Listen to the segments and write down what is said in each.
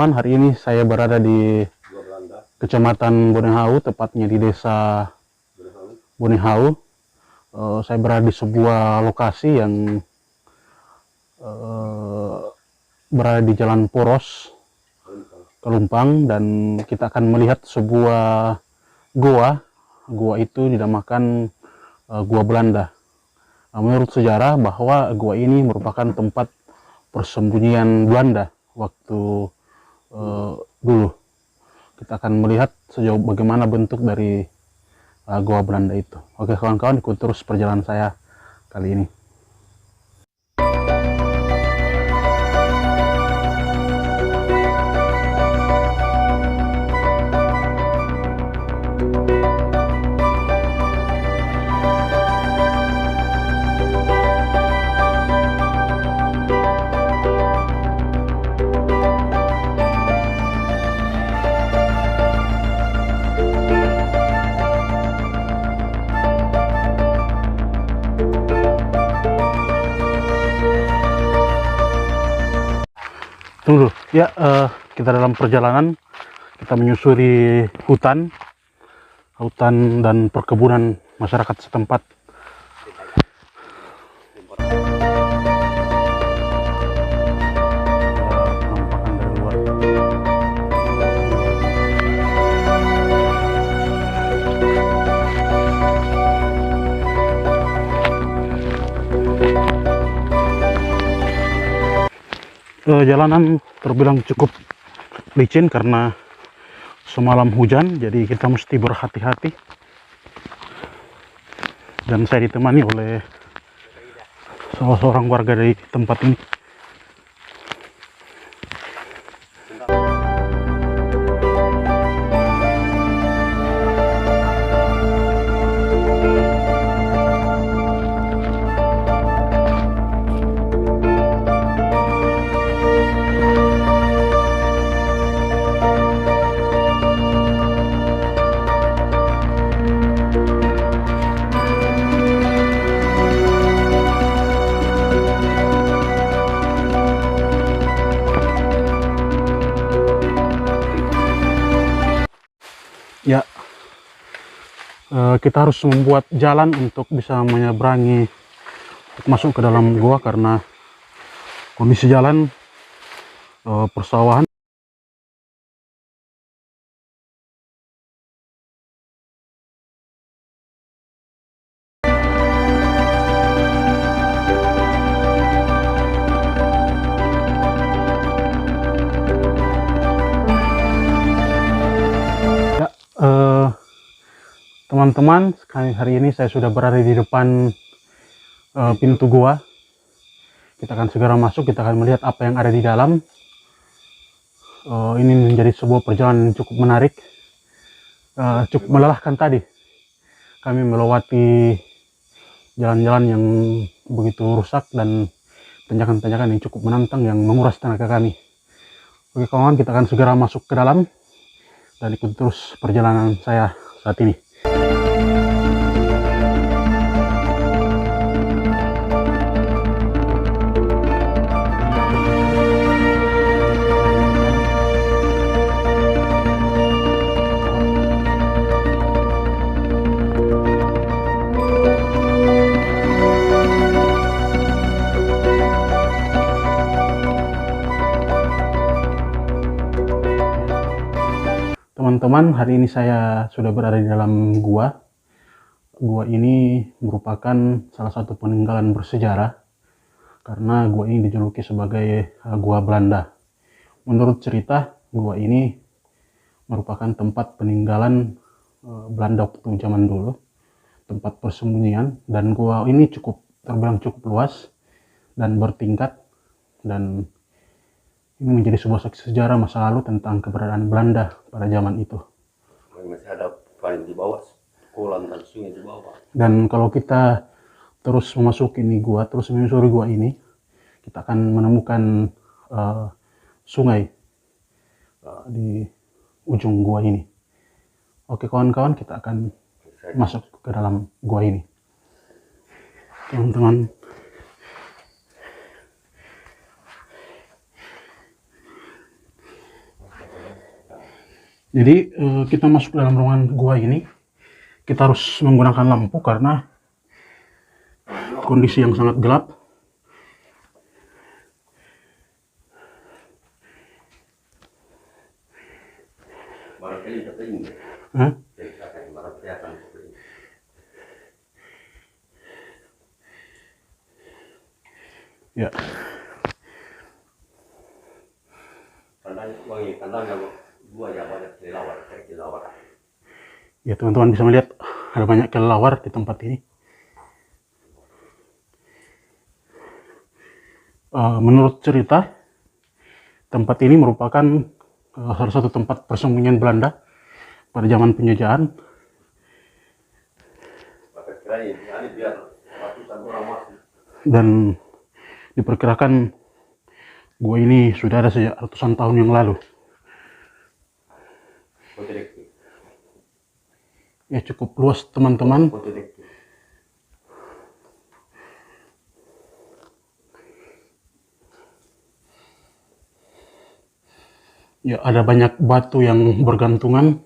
Kawan-kawan, hari ini saya berada di Kecamatan Bonehau, tepatnya di Desa Bonehau. Saya berada di sebuah lokasi yang berada di Jalan Poros, Kelumpang, dan kita akan melihat sebuah gua. Gua itu dinamakan Gua Belanda. Menurut sejarah bahwa gua ini merupakan tempat persembunyian Belanda waktu dulu. Kita akan melihat sejauh bagaimana bentuk dari gua Belanda itu. Oke kawan-kawan, ikut terus perjalanan saya kali ini. Tunggu, ya kita dalam perjalanan, kita menyusuri hutan dan perkebunan masyarakat setempat. Penampakan dari luar. Jalanan terbilang cukup licin karena semalam hujan, jadi kita mesti berhati-hati. Dan saya ditemani oleh salah seorang warga dari tempat ini. Ya, kita harus membuat jalan untuk bisa menyeberangi, masuk ke dalam gua karena kondisi jalan persawahan. Ya, teman-teman, hari ini saya sudah berada di depan pintu gua. Kita akan segera masuk, kita akan melihat apa yang ada di dalam. Ini menjadi sebuah perjalanan yang cukup menarik, cukup melelahkan tadi. Kami melewati jalan-jalan yang begitu rusak dan tanjakan-tanjakan yang cukup menantang yang menguras tenaga kami. Oke kawan, kita akan segera masuk ke dalam dan ikut terus perjalanan saya saat ini. Teman-teman, hari ini saya sudah berada di dalam gua. Gua ini merupakan salah satu peninggalan bersejarah karena gua ini dijuluki sebagai gua Belanda. Menurut cerita, gua ini merupakan tempat peninggalan Belanda waktu zaman dulu, tempat persembunyian, dan gua ini terbilang cukup luas dan bertingkat, dan ini menjadi sebuah saksi sejarah masa lalu tentang keberadaan Belanda pada zaman itu. Masih ada paling di bawah, kolam dan sungai di bawah. Dan kalau kita terus memasuki gua, terus menyusuri gua ini, kita akan menemukan sungai di ujung gua ini. Oke kawan-kawan, kita akan masuk ke dalam gua ini. Teman-teman, Jadi kita masuk dalam ruangan gua ini, kita harus menggunakan lampu karena kondisi yang sangat gelap. Barangkali kata ini. Hah? Barangkali akan ini. Ya. Kandangnya dua ya banyak kelelawar. Ya, teman-teman bisa melihat ada banyak kelelawar di tempat ini. Menurut cerita, tempat ini merupakan salah satu tempat persembunyian Belanda pada zaman penjajahan. Dan diperkirakan gua ini sudah ada sejak ratusan tahun yang lalu. Ya, cukup luas teman-teman. Ya, ada banyak batu yang bergantungan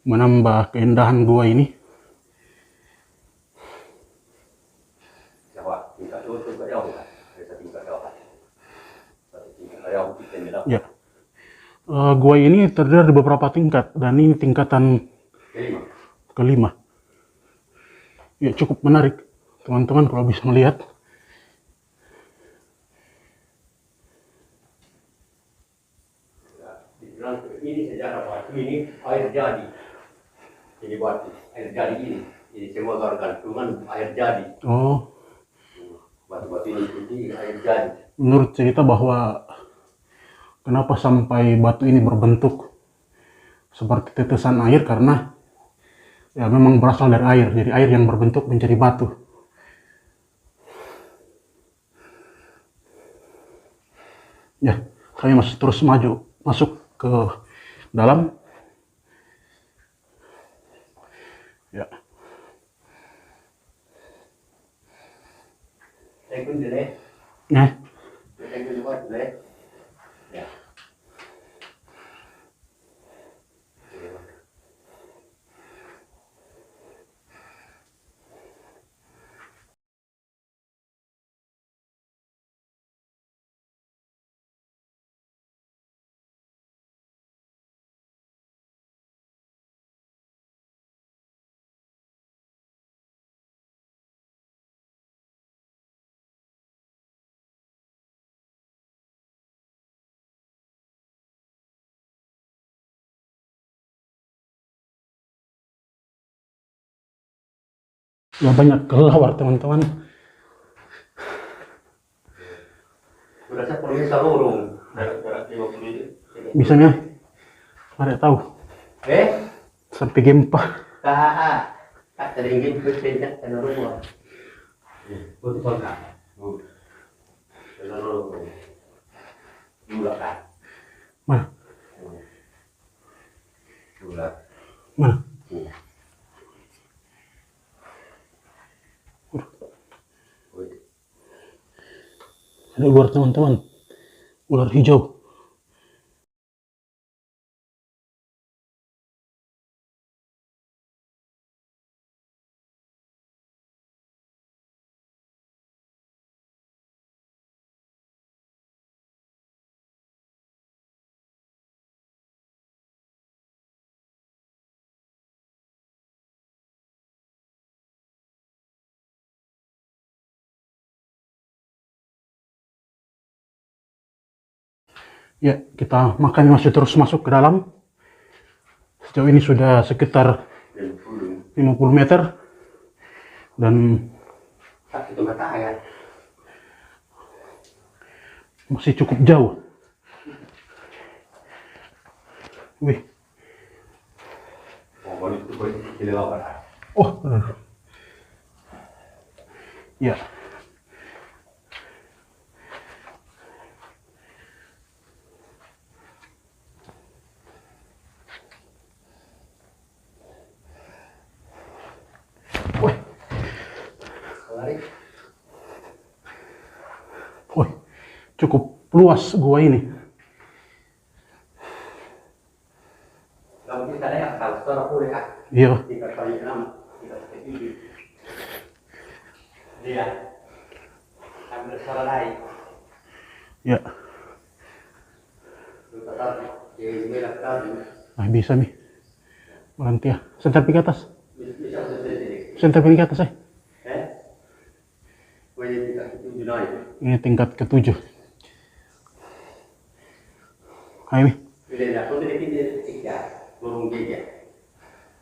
menambah keindahan gua ini. Ya, gua ini terdiri dari beberapa tingkat dan ini tingkatan kelima. Ya, cukup menarik teman-teman kalau bisa melihat. Ini sejarah batu ini air jadi. Ini batu air jadi ini semua gantungan air jadi. Oh, Batu-batu ini air jadi. menurut cerita bahwa kenapa sampai batu ini berbentuk seperti tetesan air karena ya memang berasal dari air, jadi air yang berbentuk menjadi batu. Ya, saya masih terus maju masuk ke dalam. Ya. Nah, ya banyak kelelawar teman-teman. Sudah saya perlu salurung. Jarak 50. Bisanya ada tahu sampai gempa. Tak teringin berpindah ke rumah. Betul kan? Dula kan? Mana? Dula. Mana? Ada ular teman-teman, ular hijau. Ya, kita makanya masih terus masuk ke dalam. Sejauh ini sudah sekitar 50 meter dan masih cukup jauh. Wih. Oh, ya. Wih, cukup luas gua ini. Iya. tingkat paling 6, tingkat ke-7. Dia ambil salah lain. Ya. Kita tarik, dia merah tadi. Nah, bisa nih. Berhenti ya. Senter ke atas. Bisa sendiri. Senter ke atas ya. Oh, ini tingkat ke-7 naik. Ini tingkat ke-7. Ayo nih. Ini aku dari tiga, lorong tiga.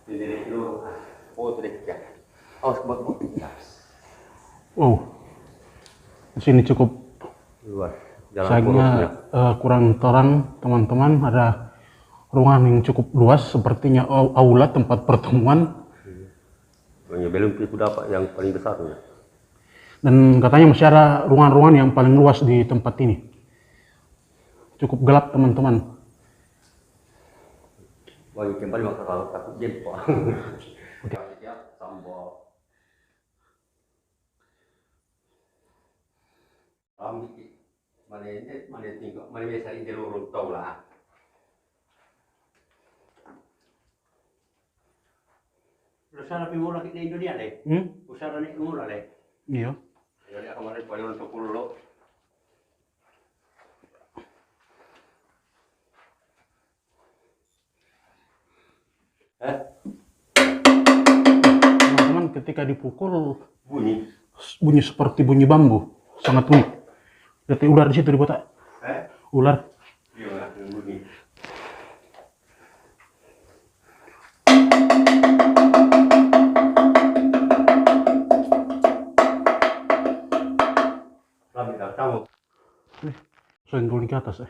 Ini dari lorong. Oh, dari tiga. Oh, sebab tiga. Wow. Di sini cukup Luas. Jalan sayangnya kurang terang teman-teman. Ada ruangan yang cukup luas sepertinya aula tempat pertemuan. Belum itu dapat yang paling besar. Dan katanya masih ada ruangan-ruangan yang paling luas di tempat ini. Cukup gelap teman-teman. Wah, kembali maka kalau takut jempol. Siap, sambal. Mana tinggal, mana biasa ini lorong tahu lah. Usaha lebih murah di Indonesia deh. Usaha lebih murah deh. Iya. Jadi kemarin paling untuk pulau. Teman-teman, ketika dipukul bunyi seperti bunyi bambu, sangat unik. Lihat ular di situ di kotak. Ular. Iya, bunyi. Kami dah tahu. Syuting dulu ke atas ya.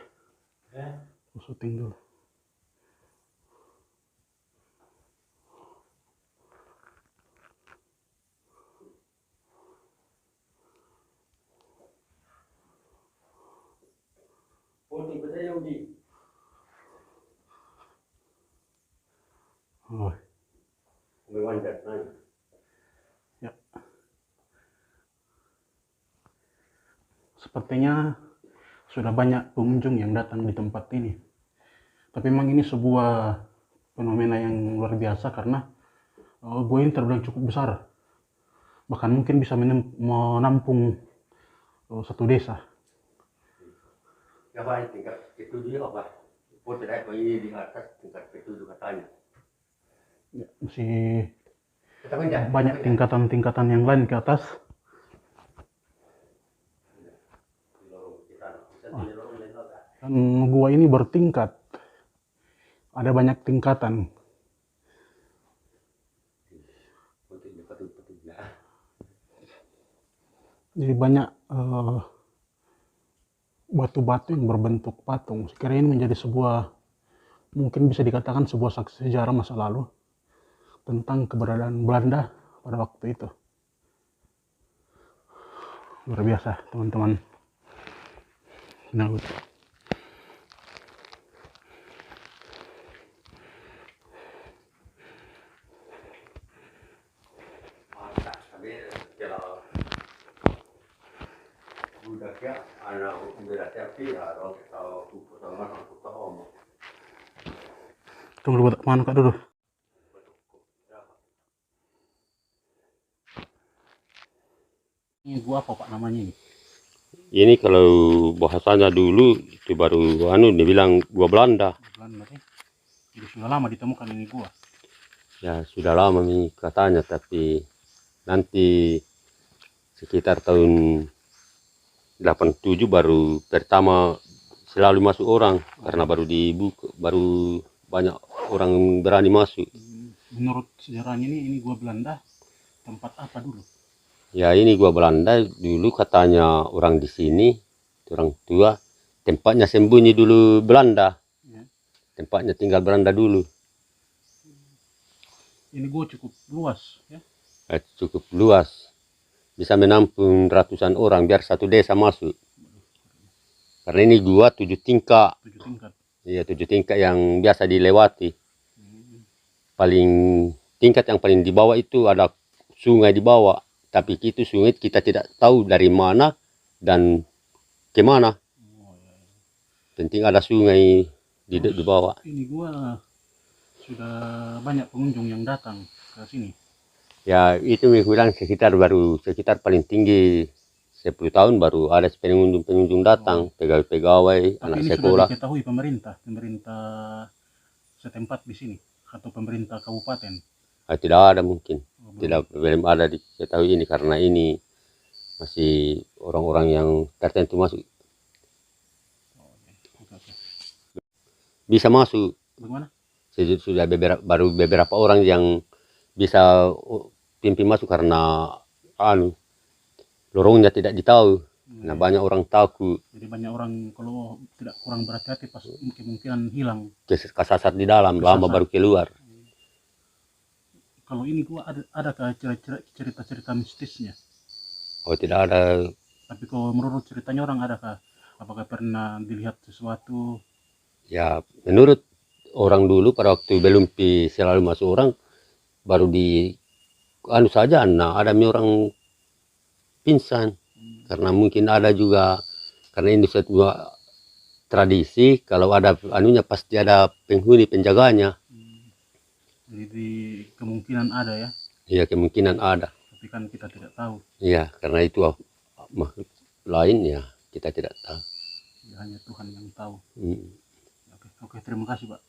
Syuting dulu. Oh. Ya. Sepertinya sudah banyak pengunjung yang datang di tempat ini. Tapi memang ini sebuah fenomena yang luar biasa karena gua ini terbilang cukup besar. Bahkan mungkin bisa menampung satu desa. Ya baik, tingkat ke-7 apa? Oh, tidak, ini di atas tingkat ke-7 katanya. Ya, masih banyak tingkatan-tingkatan yang lain ke atas. Dan gua ini bertingkat. Ada banyak tingkatan. Jadi banyak batu-batu yang berbentuk patung. Sekiranya ini menjadi sebuah, mungkin bisa dikatakan sebuah saksi sejarah masa lalu tentang keberadaan Belanda pada waktu itu. Luar biasa teman-teman. Nah, tunggu dulu, mana kak dulu. Ini gua apa pak namanya ini? Ini kalau bahasanya dulu itu baru dia bilang gua Belanda. Belanda sih. Jadi sudah lama ditemukan ini gua. Ya sudah lama nih katanya, tapi nanti sekitar tahun 87 baru pertama selalu masuk orang karena baru dibuka, baru banyak orang berani masuk. Menurut sejarahnya ini gua Belanda tempat apa dulu? Ya ini gua Belanda dulu katanya orang di sini, orang tua, tempatnya sembunyi dulu Belanda. Ya. Tempatnya tinggal Belanda dulu. Ini gua cukup luas ya. Cukup luas. Bisa menampung ratusan orang biar satu desa masuk. Karena ini gua 7 tingkat. 7 tingkat. Iya, 7 tingkat yang biasa dilewati. Tingkat yang paling di bawah itu ada sungai di bawah. Tapi itu sungai kita tidak tahu dari mana dan kemana. Penting ada sungai di bawah. Ini gua sudah banyak pengunjung yang datang ke sini. Ya itu bilang sekitar paling tinggi 10 tahun baru ada pengunjung datang, pegawai-pegawai, Tapi anak ini sudah sekolah. diketahui pemerintah setempat di sini atau pemerintah kabupaten. Tidak ada mungkin, belum ada diketahui ini karena ini masih orang-orang yang tertentu masuk. Oke. Bisa masuk. Bagaimana? Sudah baru beberapa orang yang bisa pimpin masuk karena lorongnya tidak ditahu. Nah banyak orang takut. Jadi banyak orang kalau tidak kurang berhati-hati pas kemungkinan hilang. Kesasar di dalam, lama baru keluar. Kalau ini gua adakah cerita-cerita mistisnya? Oh tidak ada. Tapi kalau menurut ceritanya orang adakah? Apakah pernah dilihat sesuatu? Ya menurut orang dulu pada waktu belum selalu masuk orang, baru di saja, nah ada orang pingsan. Karena mungkin ada juga, karena ini sebuah tradisi, kalau ada pasti ada penghuni penjaganya. Jadi kemungkinan ada ya? Iya kemungkinan ada. Tapi kan kita tidak tahu. Iya karena itu makhluk lain ya kita tidak tahu. Ya, hanya Tuhan yang tahu. Hmm. Oke, terima kasih Pak.